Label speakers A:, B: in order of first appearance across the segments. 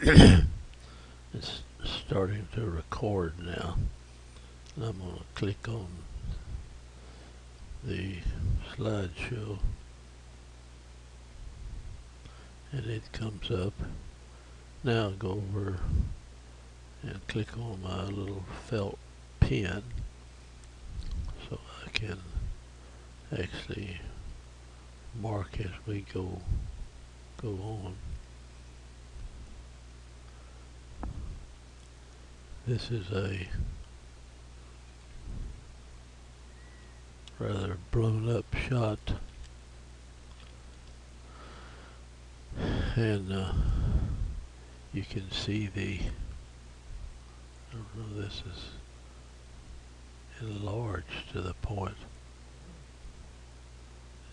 A: It's starting to record now. And I'm going to click on the slideshow and it comes up. Now I'll go over and click on my little felt pen so I can actually mark as we go on. This is a rather blown up shot, and you can see I don't know, this is enlarged to the point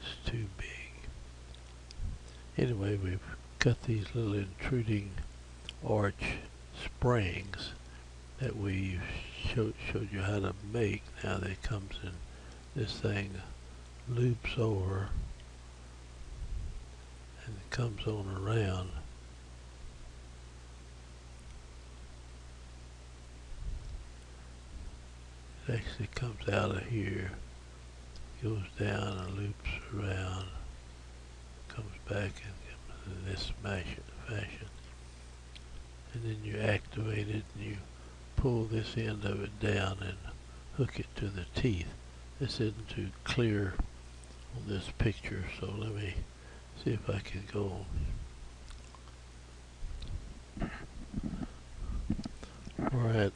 A: it's too big. Anyway, we've got these little intruding arch springs that we showed you how to make. Now that comes in, this thing loops over and it comes on around. It actually comes out of here, goes down and loops around, comes back and in this fashion. And then you activate it and you pull this end of it down and hook it to the teeth. This isn't too clear on this picture, so let me see if I can go. Alright,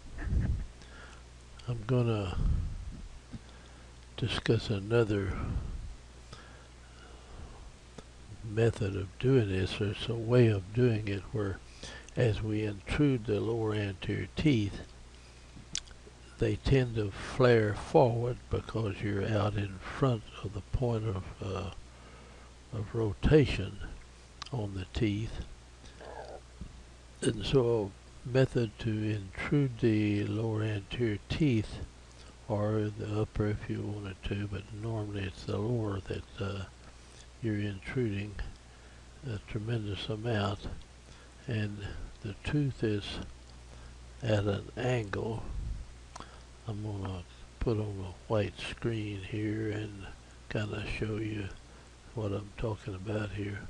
A: I'm gonna discuss another method of doing this. There's a way of doing it where as we intrude the lower anterior teeth, they tend to flare forward because you're out in front of the point of rotation on the teeth. And so a method to intrude the lower anterior teeth, or the upper if you wanted to, but normally it's the lower that you're intruding a tremendous amount, and the tooth is at an angle. I'm going to put on a white screen here and kind of show you what I'm talking about here.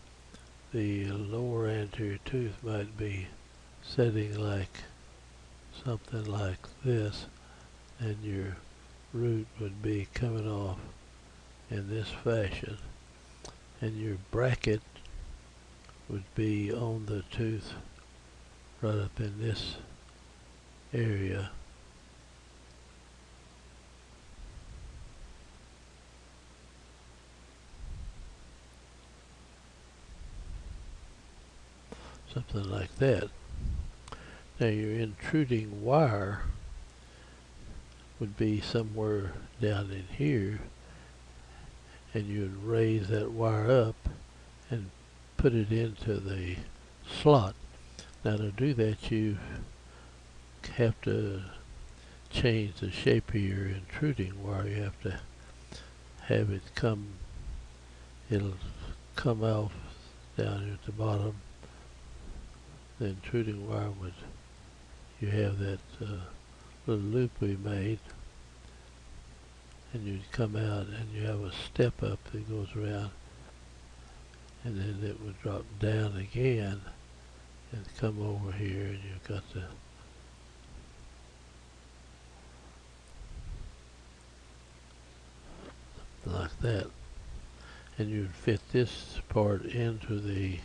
A: The lower anterior tooth might be setting like something like this, and your root would be coming off in this fashion, and your bracket would be on the tooth right up in this area. Something like that. Now your intruding wire would be somewhere down in here, and you'd raise that wire up and put it into the slot. Now to do that you have to change the shape of your intruding wire. You have to have it it'll come off down here at the bottom. The intruding wire you have that little loop we made, and you'd come out and you have a step up that goes around, and then it would drop down again and come over here, and you've got like that, and you'd fit this part into the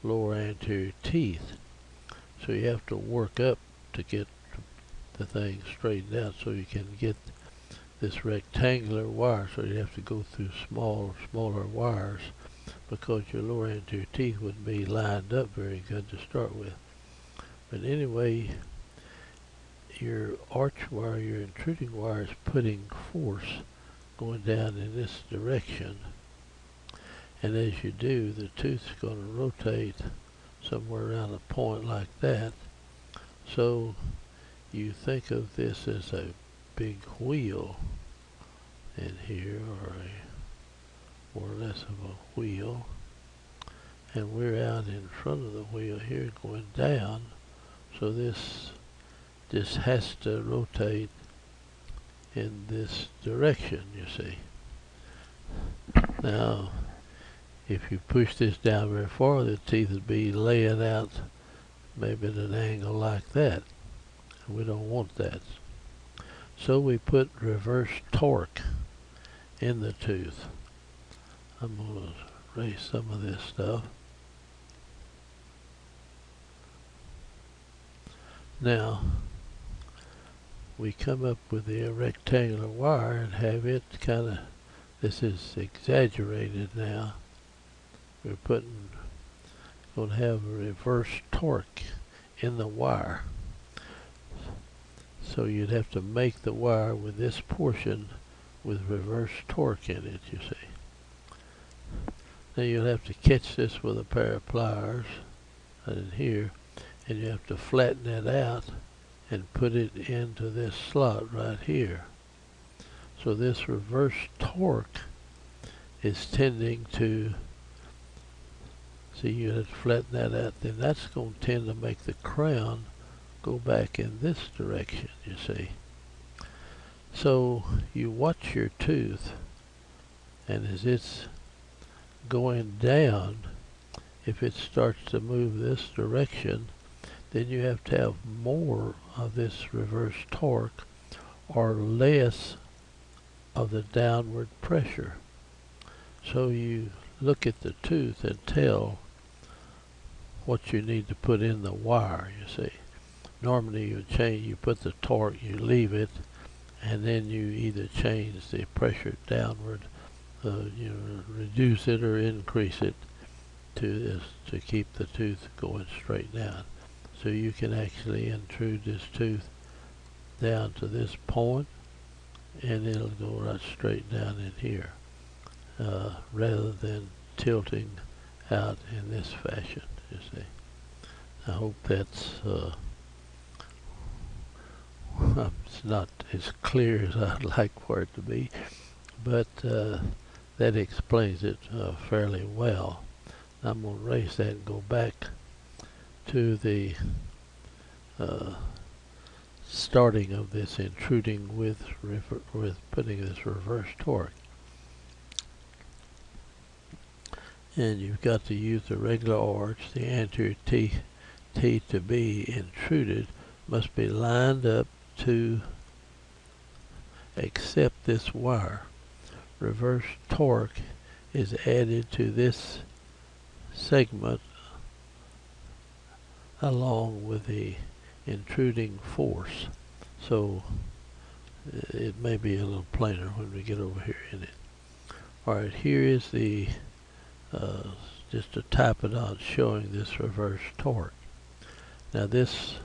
A: lower anterior teeth. So you have to work up to get the thing straightened out so you can get this rectangular wire. So you have to go through smaller wires because your lower anterior teeth wouldn't be lined up very good to start with. But anyway, your arch wire, your intruding wire, is putting force going down in this direction. And as you do, the tooth's going to rotate somewhere around a point like that. So you think of this as a big wheel in here, or more or less of a wheel. and we're out in front of the wheel here going down, so this has to rotate in this direction, you see. Now, if you push this down very far, the teeth would be laying out maybe at an angle like that. We don't want that. So we put reverse torque in the tooth. I'm going to erase some of this stuff. Now, we come up with the rectangular wire and have it kind of, this is exaggerated now. We're going to have a reverse torque in the wire. So you'd have to make the wire with this portion with reverse torque in it, you see. Now you'll have to catch this with a pair of pliers in here, and you have to flatten it out and put it into this slot right here. So this reverse torque is tending to, see, you have to flatten that out, then that's going to tend to make the crown go back in this direction, you see. So you watch your tooth, and as it's going down, if it starts to move this direction, then you have to have more of this reverse torque or less of the downward pressure. So you look at the tooth and tell what you need to put in the wire, you see. Normally you put the torque, you leave it, and then you either change the pressure downward, reduce it or increase it to keep the tooth going straight down. So you can actually intrude this tooth down to this point, and it'll go right straight down in here, rather than tilting out in this fashion, you see. I hope that's it's not as clear as I'd like for it to be, but that explains it fairly well. I'm going to erase that and go back to the starting of this intruding with putting this reverse torque. And you've got to use the regular arch. The anterior teeth to be intruded must be lined up to accept this wire. Reverse torque is added to this segment along with the intruding force. So it may be a little plainer when we get over here in it. Alright, here is the just to type it out showing this reverse torque. Now this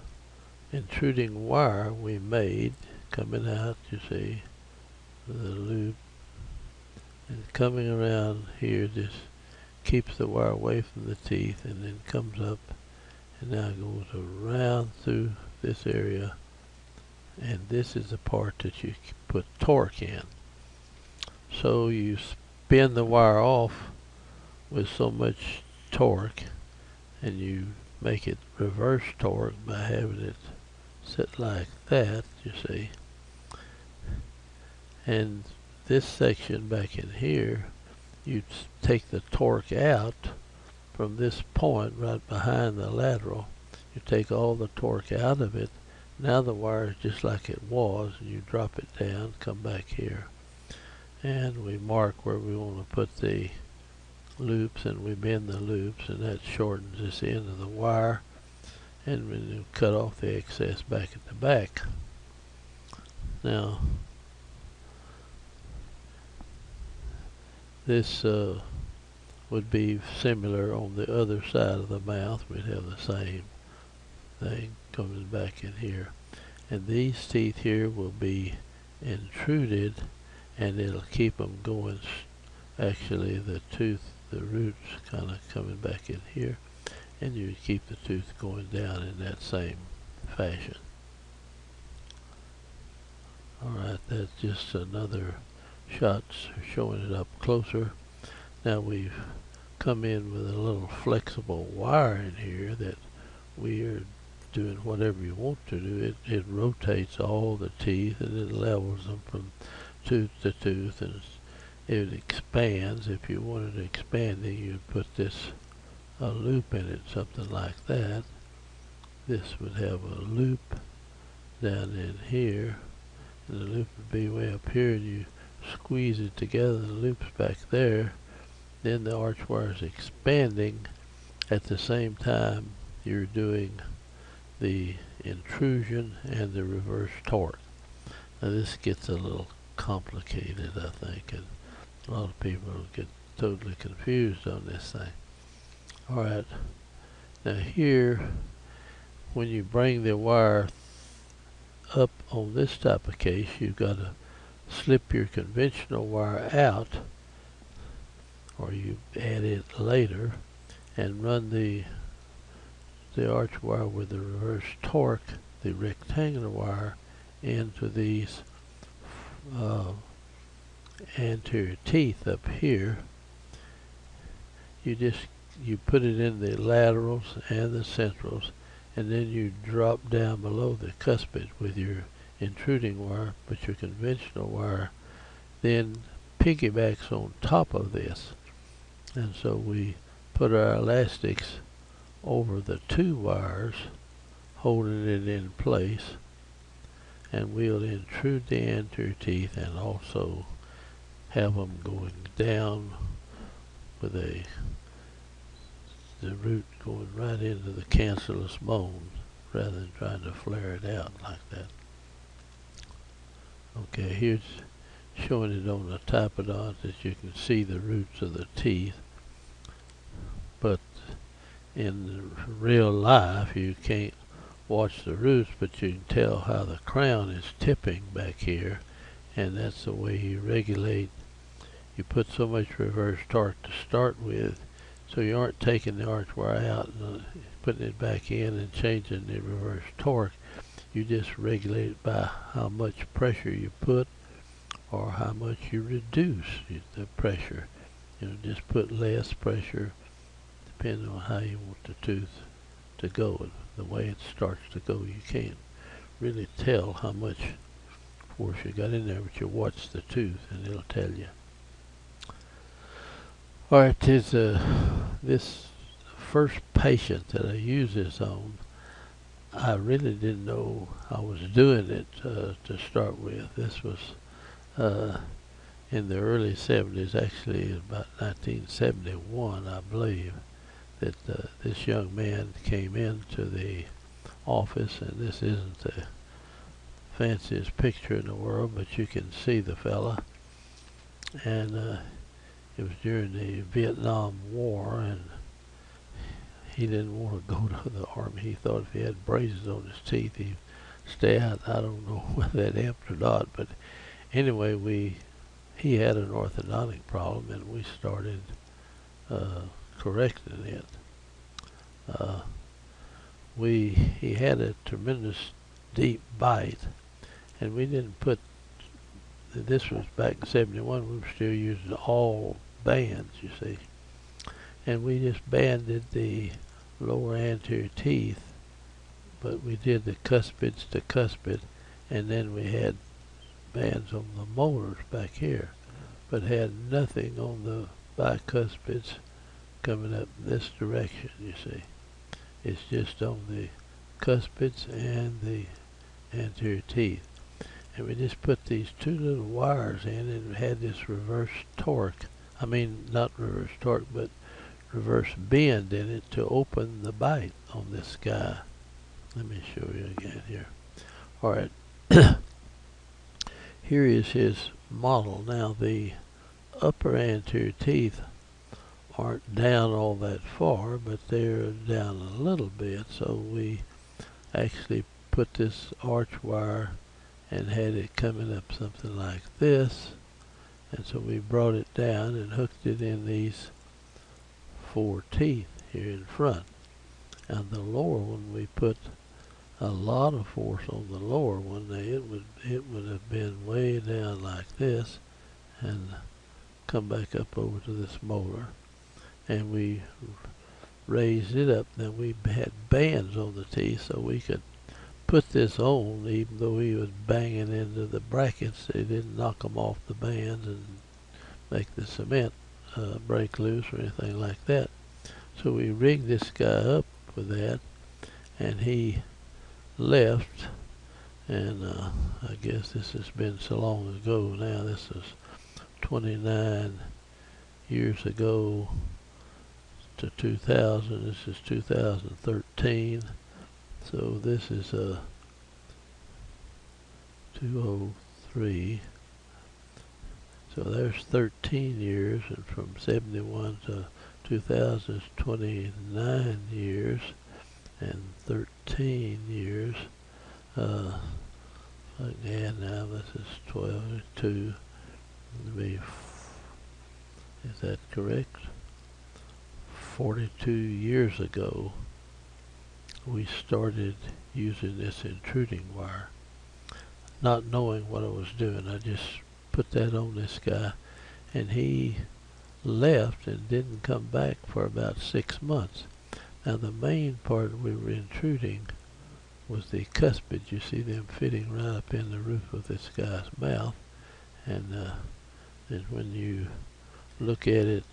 A: intruding wire we made coming out, you see, the loop, and coming around here just keeps the wire away from the teeth, and then comes up and now goes around through this area, and this is the part that you put torque in. So you spin the wire off with so much torque, and you make it reverse torque by having it sit like that, you see. And this section back in here, you take the torque out from this point right behind the lateral. You take all the torque out of it. Now the wire is just like it was, and you drop it down, come back here, and we mark where we want to put the loops, and we bend the loops, and that shortens this end of the wire, and we cut off the excess back at the back. Now this would be similar on the other side of the mouth. We'd have the same thing coming back in here, and these teeth here will be intruded, and it'll keep them going. Actually the roots kind of coming back in here, and you keep the tooth going down in that same fashion. Alright, that's just another shot showing it up closer. Now we've come in with a little flexible wire in here that we are doing whatever you want to do. It rotates all the teeth and it levels them from tooth to tooth, and it expands. If you wanted to expand it, you'd put a loop in it, something like that. This would have a loop down in here, and the loop would be way up here, and you squeeze it together, the loop's back there. Then the archwire is expanding at the same time you're doing the intrusion and the reverse torque. Now this gets a little complicated, I think, and a lot of people get totally confused on this thing. Alright, now here, when you bring the wire up on this type of case, you've got to slip your conventional wire out, or you add it later, and run the arch wire with the reverse torque, the rectangular wire, into these anterior teeth up here. You put it in the laterals and the centrals, and then you drop down below the cuspid with your intruding wire, but your conventional wire then piggybacks on top of this. And so we put our elastics over the two wires, holding it in place, and we'll intrude the anterior teeth and also have them going down with the root going right into the cancellous bone rather than trying to flare it out like that. Okay, here's showing it on the typodont that you can see the roots of the teeth, but in real life you can't watch the roots, but you can tell how the crown is tipping back here, and that's the way you regulate. You put so much reverse torque to start with, so you aren't taking the arch wire out and putting it back in and changing the reverse torque. You just regulate it by how much pressure you put or how much you reduce the pressure. Just put less pressure depending on how you want the tooth to go. And the way it starts to go, you can't really tell how much force you got in there, but you watch the tooth and it'll tell you. Alright, this first patient that I used this on, I really didn't know I was doing it to start with. This was in the early 70s, actually about 1971, I believe, that this young man came into the office, and this isn't the fanciest picture in the world, but you can see the fella. And it was during the Vietnam War, and he didn't want to go to the army. He thought if he had braces on his teeth, he'd stay out. I don't know whether that helped or not, but anyway, he had an orthodontic problem, and we started correcting it. He had a tremendous deep bite, and we didn't put. This was back in 71. We were still using all bands, you see, and we just banded the lower anterior teeth, but we did the cuspids to cuspid, and then we had bands on the molars back here, but had nothing on the bicuspids coming up this direction, you see. It's just on the cuspids and the anterior teeth. And we just put these two little wires in and had this reverse torque. I mean, not reverse torque, but reverse bend in it to open the bite on this guy. Let me show you again here. Alright. Here is his model. Now the upper anterior teeth aren't down all that far, but they're down a little bit, so we actually put this arch wire and had it coming up something like this, and so we brought it down and hooked it in these 4 teeth here in front. And the lower one, we put a lot of force on the lower one. Now it would have been way down like this and come back up over to this molar, and we raised it up. Then we had bands on the teeth so we could put this on, even though he was banging into the brackets. They didn't knock them off the bands and make the cement break loose or anything like that. So we rigged this guy up with that, and he left. And I guess this has been so long ago now. This is 29 years ago to 2000. This is 2013. So this is 203. So there's 13 years, and from 71 to 2000 is 29 years, and 13 years. Again, now this is 12, 2, is that correct? 42 years ago, we started using this intruding wire. Not knowing what I was doing, I just put that on this guy, and he left and didn't come back for about 6 months. Now the main part we were intruding was the cuspid. You see them fitting right up in the roof of this guy's mouth, and then when you look at it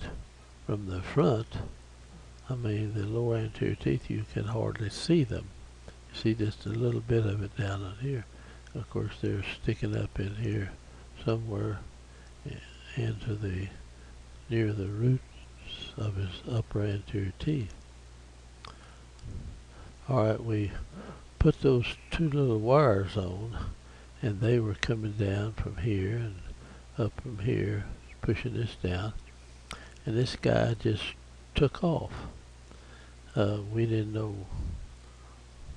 A: from the front, I mean the lower anterior teeth, you can hardly see them. You see just a little bit of it down on here. Of course they're sticking up in here somewhere into the near the roots of his upper anterior teeth. Alright, we put those two little wires on, and they were coming down from here and up from here, pushing this down, and this guy just took off. We didn't know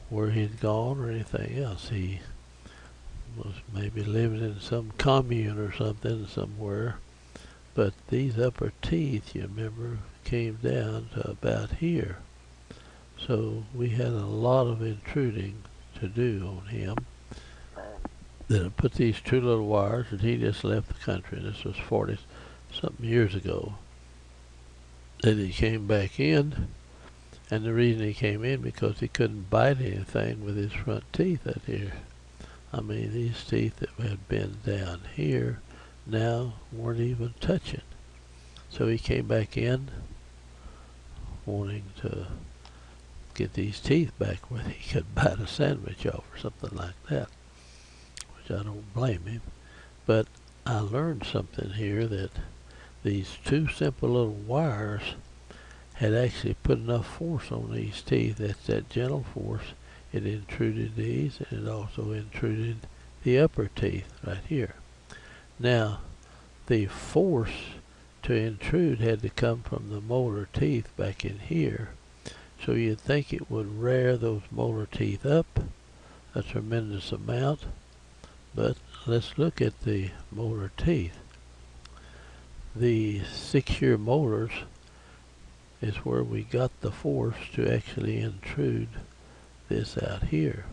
A: where he'd gone or anything else. He was maybe living in some commune or something somewhere, but these upper teeth, you remember, came down to about here. So we had a lot of intruding to do on him. Then I put these two little wires, and he just left the country. This was 40-something years ago. Then he came back in, and the reason he came in because he couldn't bite anything with his front teeth out here. I mean, these teeth that had been down here now weren't even touching. So he came back in wanting to get these teeth back where he could bite a sandwich off or something like that, which I don't blame him. But I learned something here, that these two simple little wires had actually put enough force on these teeth. That's that gentle force. It intruded these, and it also intruded the upper teeth right here. Now, the force to intrude had to come from the molar teeth back in here. So you'd think it would rear those molar teeth up a tremendous amount, but let's look at the molar teeth. The 6-year molars is where we got the force to actually intrude this out here,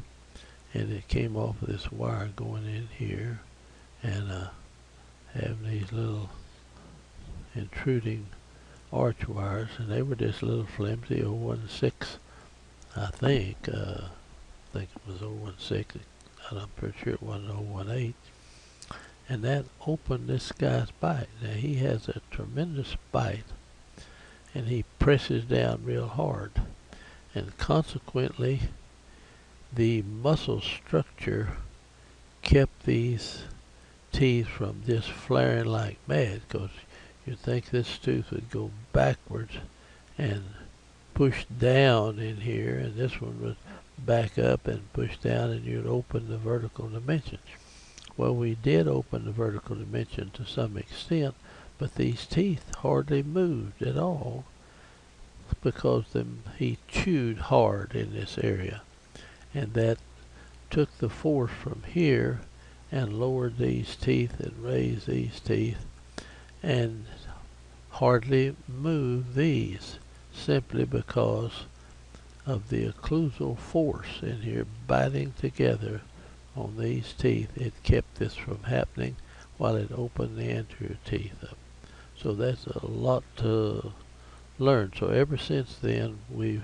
A: and it came off of this wire going in here and having these little intruding arch wires, and they were just little flimsy 016, I think it was 016, and I'm pretty sure it wasn't 018, and that opened this guy's bite. Now he has a tremendous bite, and he presses down real hard, and consequently the muscle structure kept these teeth from just flaring like mad, because you'd think this tooth would go backwards and push down in here, and this one would back up and push down, and you'd open the vertical dimension. Well, we did open the vertical dimension to some extent, but these teeth hardly moved at all because he chewed hard in this area, and that took the force from here and lowered these teeth and raised these teeth and hardly moved these, simply because of the occlusal force in here biting together on these teeth. It kept this from happening while it opened the anterior teeth up. So that's a lot to learned. So ever since then, we've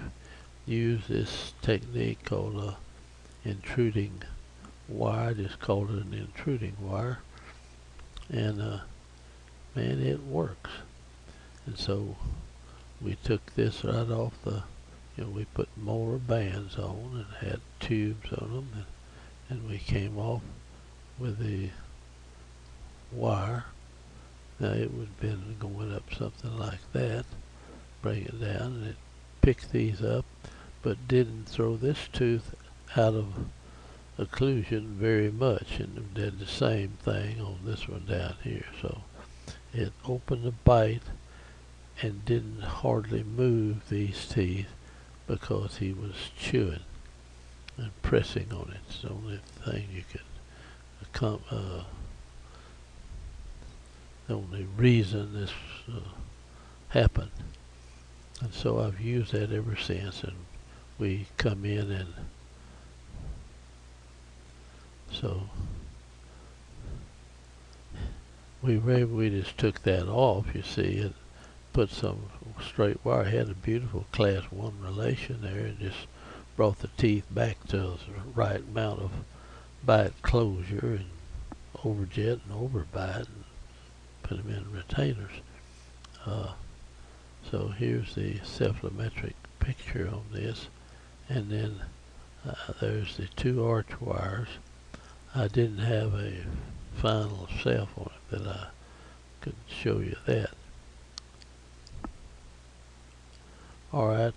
A: used this technique called intruding wire. Just called it an intruding wire, and man, it works. And so we took this right off we put molar bands on and had tubes on them, and we came off with the wire. Now it would have been going up something like that, bring it down, and it picked these up, but didn't throw this tooth out of occlusion very much, and it did the same thing on this one down here. So it opened the bite and didn't hardly move these teeth because he was chewing and pressing on it. It's the only thing you could the only reason this happened. And so I've used that ever since, and we come in, and so we just took that off, you see, and put some straight wire. Had a beautiful class 1 relation there, and just brought the teeth back to the right amount of bite closure, and overjet and overbite, and put them in retainers. So here's the cephalometric picture on this, and then there's the 2 arch wires. I didn't have a final ceph on it that I could show you that. Alright,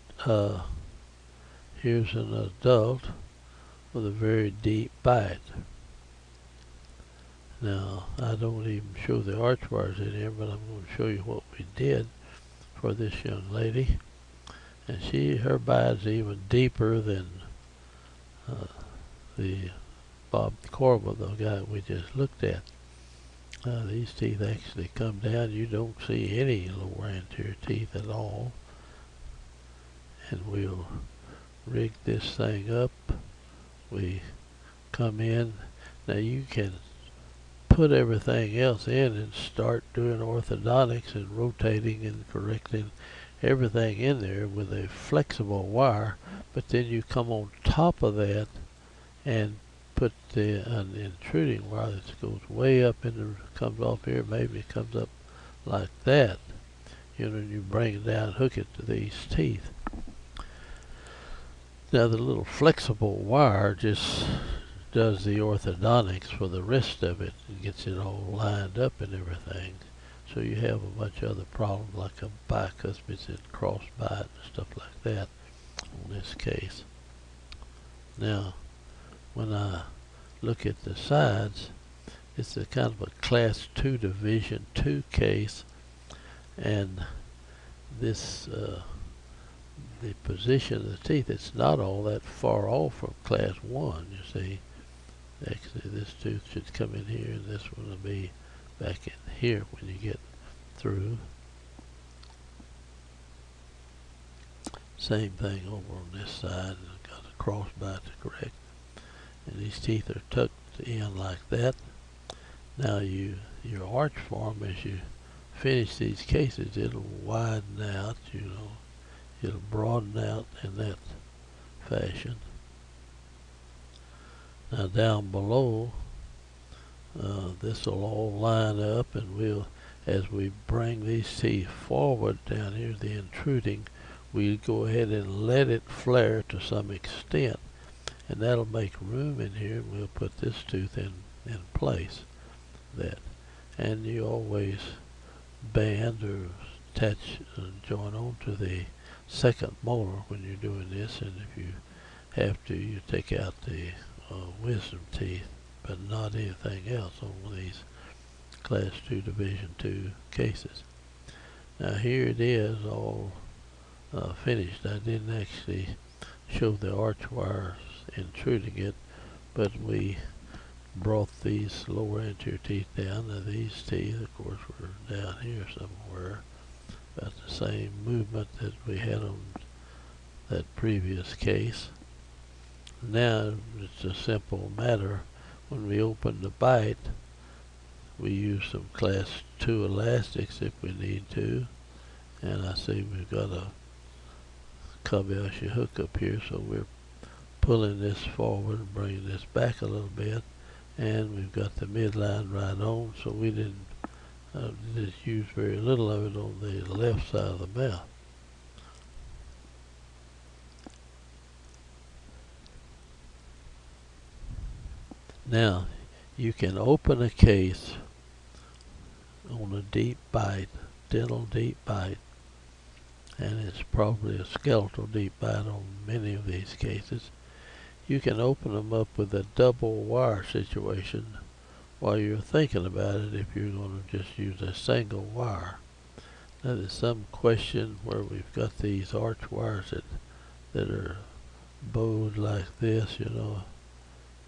A: here's an adult with a very deep bite. Now, I don't even show the arch wires in here, but I'm going to show you what we did for this young lady. And her bite's even deeper than the Bob Corbel, the guy we just looked at. These teeth actually come down. You don't see any lower anterior teeth at all. And we'll rig this thing up. We come in. Now you can put everything else in and start doing orthodontics and rotating and correcting everything in there with a flexible wire, but then you come on top of that and put an intruding wire that goes way up comes off here. Maybe it comes up like that, and you bring it down, hook it to these teeth. Now the little flexible wire just does the orthodontics for the rest of it and gets it all lined up and everything. So you have a bunch of other problems like a bicuspids and crossbite and stuff like that on this case. Now, when I look at the sides, it's a kind of a class 2 division 2 case, and this the position of the teeth, it's not all that far off from class 1, you see. Actually, this tooth should come in here, and this one will be back in here when you get through. Same thing over on this side. I've got a crossbite to correct. And these teeth are tucked in like that. Now your arch form, as you finish these cases, it'll widen out, it'll broaden out in that fashion. Now down below, this will all line up, and as we bring these teeth forward down here, the intruding, we go ahead and let it flare to some extent, and that'll make room in here, and we'll put this tooth in place. And you always band or attach and join on to the second molar when you're doing this, and if you have to, you take out the wisdom teeth, but not anything else on these class 2 division 2 cases. Now here it is all finished. I didn't actually show the arch wires intruding it, but we brought these lower anterior teeth down. Now these teeth, of course, were down here somewhere, about the same movement that we had on that previous case. Now it's a simple matter. When we open the bite, we use some class 2 elastics if we need to, And I see we've got a Kobayashi hook up here, so we're pulling this forward and bringing this back a little bit, and we've got the midline right on, so we didn't just use very little of it on the left side of the mouth. Now, you can open a case on a deep bite, dental deep bite, and it's probably a skeletal deep bite on many of these cases. You can open them up with a double wire situation while you're thinking about it if you're going to just use a single wire. Now there's some question where we've got these arch wires that are bowed like this,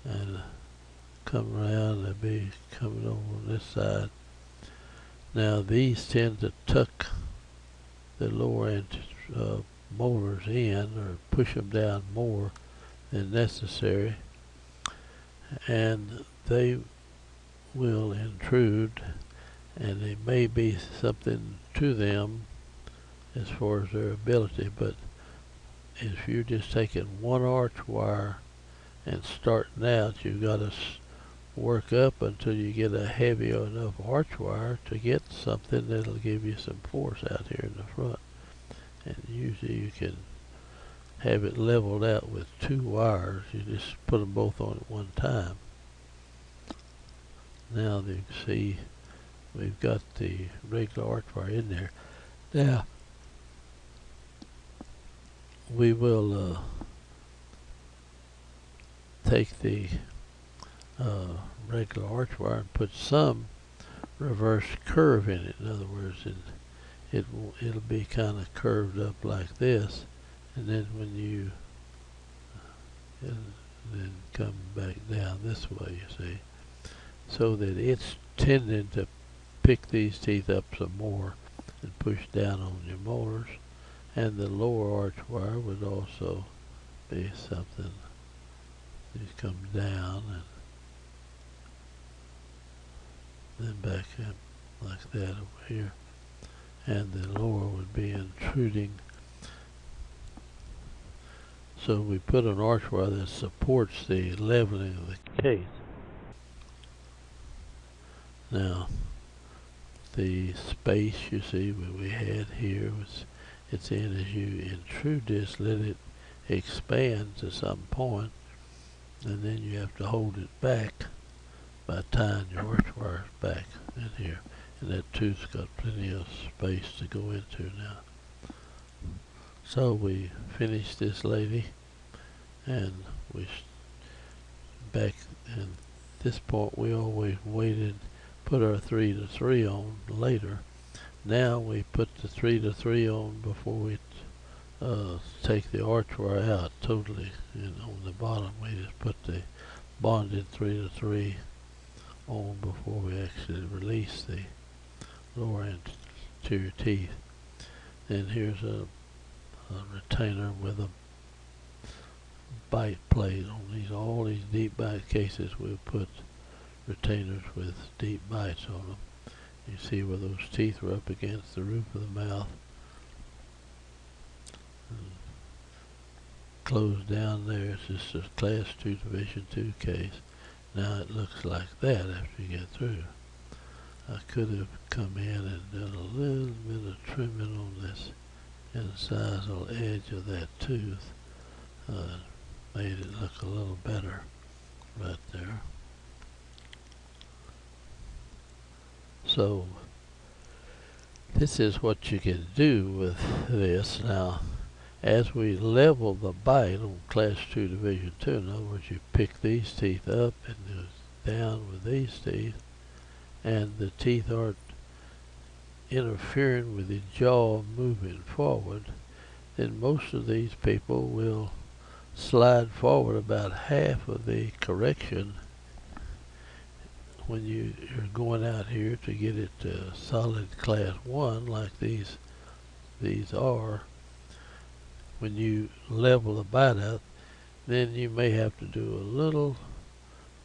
A: and come around and be coming over on this side. Now these tend to tuck the lower end molars in or push them down more than necessary, and they will intrude, and there may be something to them as far as their ability, but if you're just taking one arch wire and starting out, you've got to work up until you get a heavy enough arch wire to get something that'll give you some force out here in the front. And usually you can have it leveled out with two wires. You just put them both on at one time. Now you can see we've got the regular arch wire in there. Now we will take the regular arch wire and put some reverse curve in it. In other words, it'll be kind of curved up like this, and then when you then come back down this way, you see, so that it's tending to pick these teeth up some more and push down on your molars. And the lower arch wire would also be something. These come down and then back up like that over here, and the lower would be intruding. So we put an arch wire that supports the leveling of the case. Now the space you see what we had here it's in as you intrude this, let it expand to some point, and then you have to hold it back by tying your arch wires back in here. And that tooth's got plenty of space to go into now. So we finished this lady, and we back at this point we always waited, put our 3 to 3 on later. Now we put the 3 to 3 on before we take the arch wire out totally, and on the bottom we just put the bonded 3 to 3 on before we actually release the lower anterior teeth. And here's a retainer with a bite plate on all these deep bite cases. We'll put retainers with deep bites on them. You see where those teeth are up against the roof of the mouth. Closed down there. It's just a class 2 division 2 case. Now it looks like that after you get through. I could have come in and done a little bit of trimming on this incisal edge of that tooth. Made it look a little better right there. So this is what you can do with this. Now, as we level the bite on class 2 division 2, in other words, you pick these teeth up and go down with these teeth, and the teeth aren't interfering with the jaw moving forward, then most of these people will slide forward about half of the correction when you're going out here to get it to solid class 1 like these are. When you level the bite out, then you may have to do a little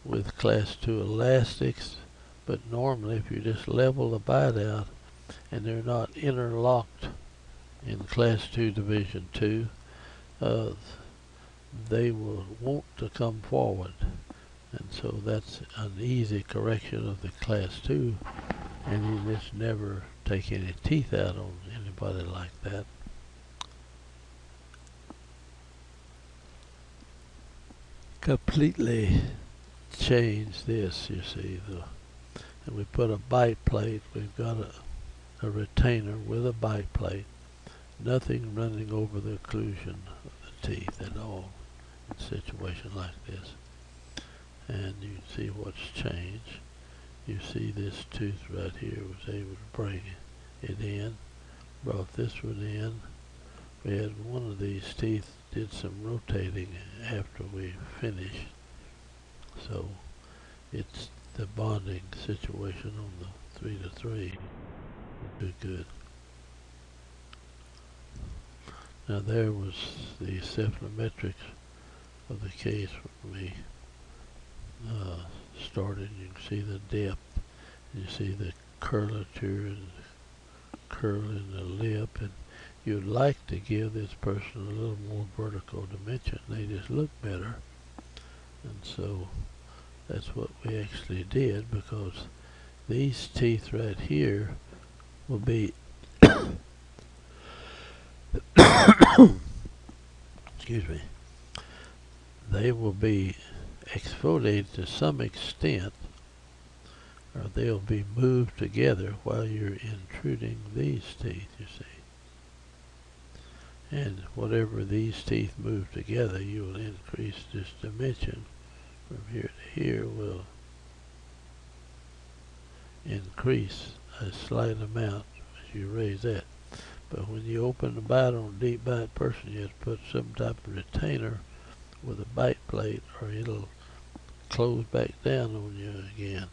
A: with class 2 elastics, but normally if you just level the bite out and they're not interlocked in Class 2 Division 2, they will want to come forward. And so that's an easy correction of the Class 2, and you just never take any teeth out on anybody like that. Completely change this, you see, and we put a bite plate. We've got a retainer with a bite plate, nothing running over the occlusion of the teeth at all in a situation like this. And you see what's changed. You see this tooth right here was able to bring it in, brought this one in. We had one of these teeth did some rotating after we finished, so it's the bonding situation on the 3 to 3 is good. Now there was the cephalometrics of the case when we started. You can see the depth, you see the curvature and curl in the lip, and you'd like to give this person a little more vertical dimension. They just look better, and so that's what we actually did, because these teeth right here will be excuse me, they will be exfoliated to some extent, or they'll be moved together while you're intruding these teeth, you see. And whatever these teeth move together, you will increase this dimension from here to here will increase a slight amount as you raise that. But when you open the bite on a deep bite person, you have to put some type of retainer with a bite plate, or it'll close back down on you again.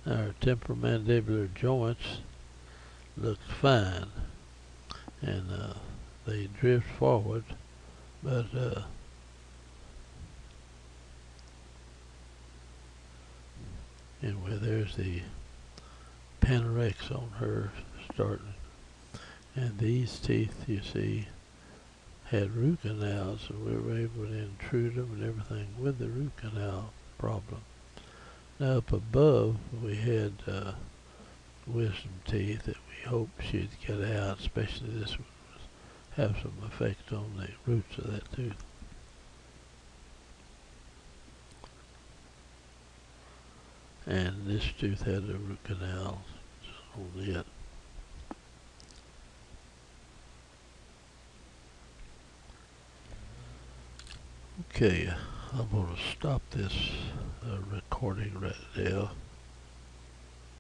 A: Our temporomandibular joints look fine, and they drift forward, but anyway, there's the Panorex on her starting, and these teeth, you see, had root canals, so we were able to intrude them and everything with the root canal problem. Now up above, we had wisdom teeth that we hoped she'd get out, especially this one have some effect on the roots of that tooth. And this tooth had a root canal on it. Okay, I'm going to stop this recording right now.